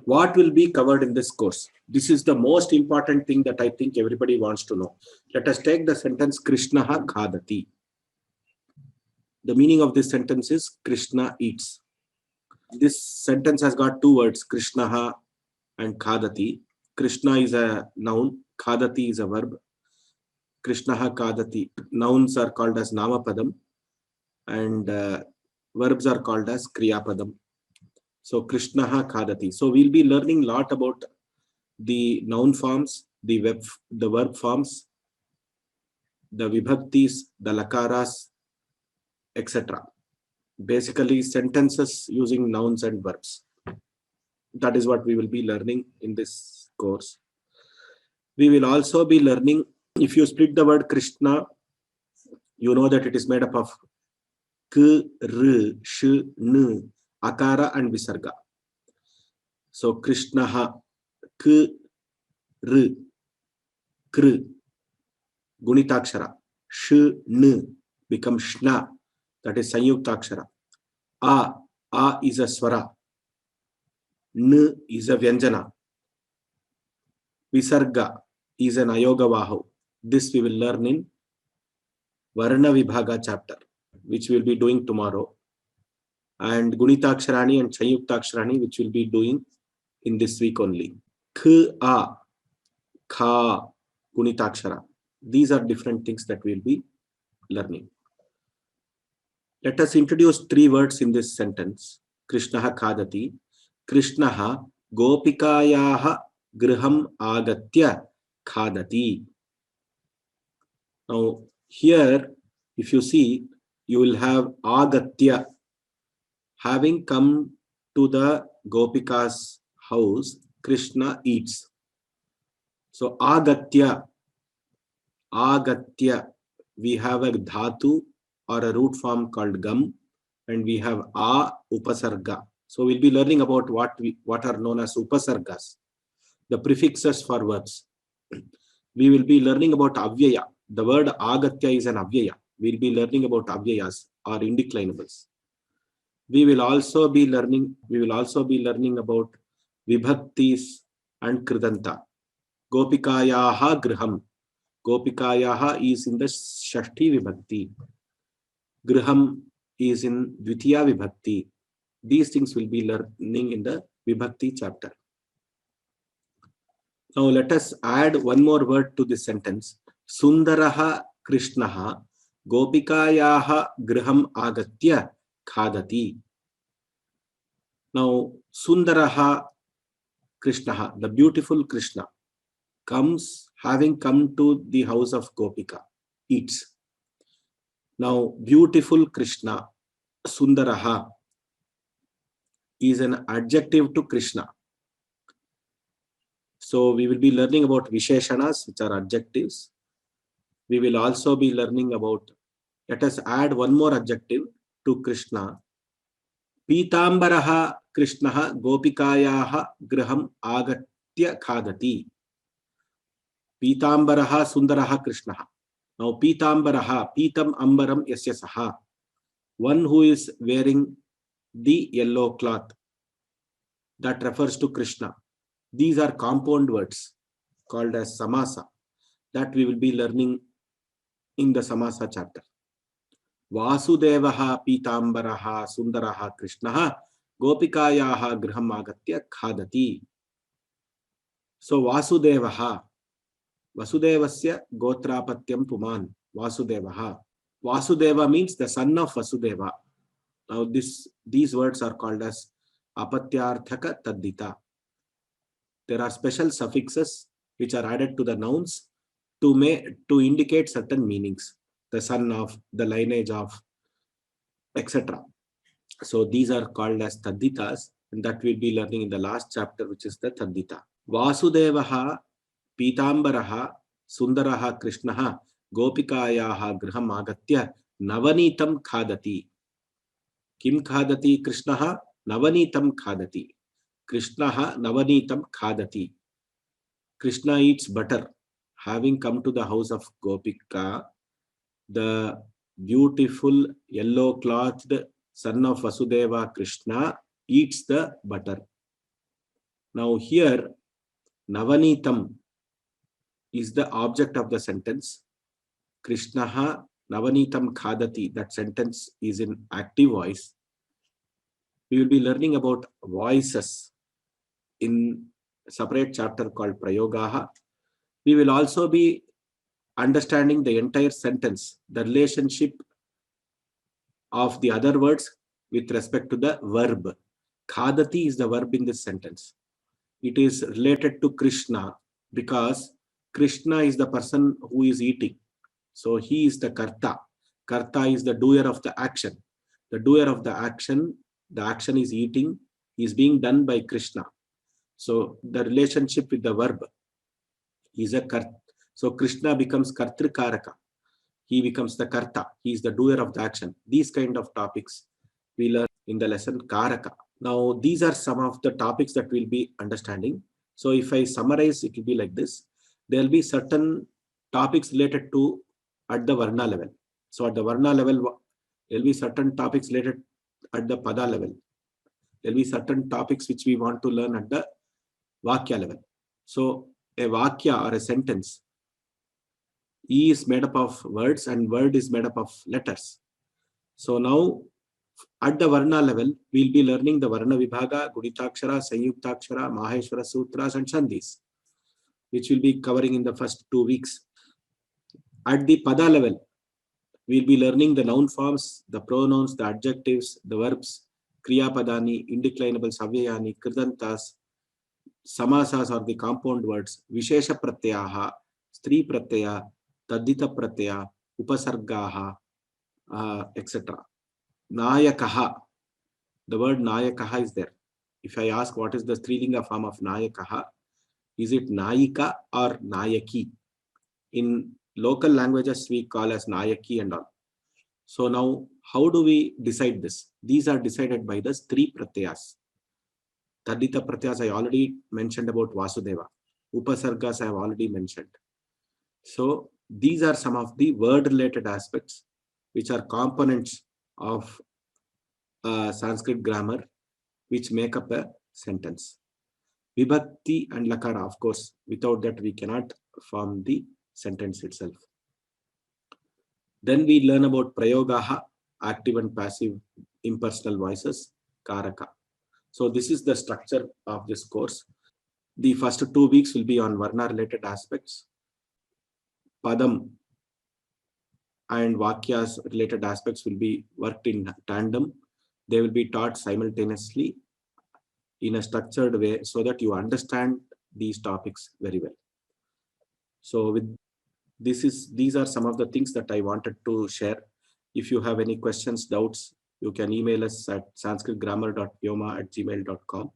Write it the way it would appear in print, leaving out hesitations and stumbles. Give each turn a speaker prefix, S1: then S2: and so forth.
S1: What will be covered in this course? This is the most important thing that I think everybody wants to know. Let us take the sentence Krishnaha khadati. The meaning of this sentence is Krishna eats. This sentence has got two words, Krishnaha and khadati. Krishna is a noun, khadati is a verb. Krishnaha khadati. Nouns are called as namapadam and verbs are called as kriyapadam. So Krishnaha khadati. So we'll be learning a lot about the noun forms, the verb forms, the vibhaktis, the lakaras, etc. Basically sentences using nouns and verbs. That is what we will be learning in this course. We will also be learning, if you split the word Krishna, you know that it is made up of K, R, Sh, N, Akara and Visarga. So Krishnaha, K, R, Kr, Gunitakshara. Sh, N becomes Shna, that is Sanyuktakshara. A is a Swara. N is a Vyanjana. Visarga is an Ayogavahu. This we will learn in Varna Vibhaga chapter, which we will be doing tomorrow. And Gunitaksharani and Sanyuktaksharani, which we will be doing in this week only. K, A, Kha, Gunitakshara. These are different things that we will be learning. Let us introduce three words in this sentence. Krishnaha khadati. Krishnaha gopikayaha griham agatya khadati. Now here, if you see, you will have agatya. Having come to the Gopika's house, Krishna eats. So agatya, we have a dhatu or a root form called gam, and we have a upasarga. So we'll be learning about what are known as upasargas, the prefixes for words. We will be learning about avyaya. The word agatya is an avyaya. We'll be learning about avyayas or indeclinables. We will also be learning about vibhaktis and kridanta. Gopikayaha griham. Gopikayaha is in the Shashti vibhakti. Griham is in Dvitiya vibhakti. These things will be learning in the vibhakti chapter. Now let us add one more word to this sentence. Sundaraha Krishnaha Gopikayaha griham agatya khadati. Now Sundaraha Krishnaha, the beautiful Krishna, having come to the house of Gopika, eats. Now beautiful Krishna, Sundaraha, is an adjective to Krishna. So we will be learning about Visheshanas, which are adjectives. We will also be learning about, let us add one more adjective to Krishna. Pitambaraha Krishnaha Gopikayaha griham agatya khadati. Pitambaraha Sundaraha Krishnaha. Now Pitambaraha, Pitam Ambaram Yasya Saha. One who is wearing the yellow cloth. That refers to Krishna. These are compound words called as samasa that we will be learning in the samasa chapter. Vasudevaha Pitambaraha Sundaraha Krishnaha Gopikayaha griham agatya khadati. So Vasudevasya Gotrapatyam Puman. Vasudevaha. Vasudeva means the son of Vasudeva. Now these words are called as apatyarthaka taddita. There are special suffixes which are added to the nouns to indicate certain meanings. The son of, the lineage of, etc. So these are called as tadditas, and that we'll be learning in the last chapter, which is the taddita. Vasudevaha Pitambaraha Sundaraha Krishnaha Gopikayaha griham agatya navanitam khadati. Kim khadati Krishnaha? Navanitam khadati. Krishnaha navanitam khadati. Krishna eats butter. Having come to the house of Gopika, the beautiful yellow-clothed son of Vasudeva Krishna eats the butter. Now here, Navanitam is the object of the sentence. Krishnaha Navanitam Khadati. That sentence is in active voice. We will be learning about voices in a separate chapter called Prayogaha. We will also be understanding the entire sentence, the relationship of the other words with respect to the verb. Khadati is the verb in this sentence. It is related to Krishna because Krishna is the person who is eating. So he is the Karta. Karta is the doer of the action. The doer of the action is eating, is being done by Krishna. So the relationship with the verb is a Karta. So Krishna becomes Kartrikaraka. He becomes the Karta. He is the doer of the action. These kind of topics we learn in the lesson Karaka. Now, these are some of the topics that we'll be understanding. So if I summarize, it will be like this. There will be certain topics related to at the Varna level. So at the Varna level, there will be certain topics related at the Pada level. There will be certain topics which we want to learn at the Vakya level. So a Vakya or a sentence is made up of words and word is made up of letters. So now at the Varna level, we'll be learning the Varna Vibhaga, Gunitakshara, Sanyuktakshara, Maheshwara Sutras and Sandhis, which we'll be covering in the first 2 weeks. At the Pada level, we'll be learning the noun forms, the pronouns, the adjectives, the verbs, Kriya Padani, indeclinable Savyayani, Kridantas, Samasas or the compound words, Vishesha Pratyaha, Stri Pratyaya, Tadita Pratyaya, Upasargaha, etc. Nayakaha. The word Nayakaha is there. If I ask what is the Strilinga form of Nayakaha, is it Nayika or Nayaki? In local languages, we call as Nayaki and all. So now, how do we decide this? These are decided by the Stri Pratyayas. Tadita Pratyayas, I already mentioned about Vasudeva. Upasargas, I have already mentioned. So these are some of the word-related aspects which are components of Sanskrit grammar which make up a sentence. Vibhakti and Lakara, of course, without that we cannot form the sentence itself. Then we learn about Prayogaha, active and passive impersonal voices, Karaka. So this is the structure of this course. The first 2 weeks will be on Varna related aspects. Padam and Vakyas related aspects will be worked in tandem. They will be taught simultaneously in a structured way so that you understand these topics very well. So with these are some of the things that I wanted to share. If you have any questions, doubts, you can email us at sanskritgrammar.vyoma@gmail.com.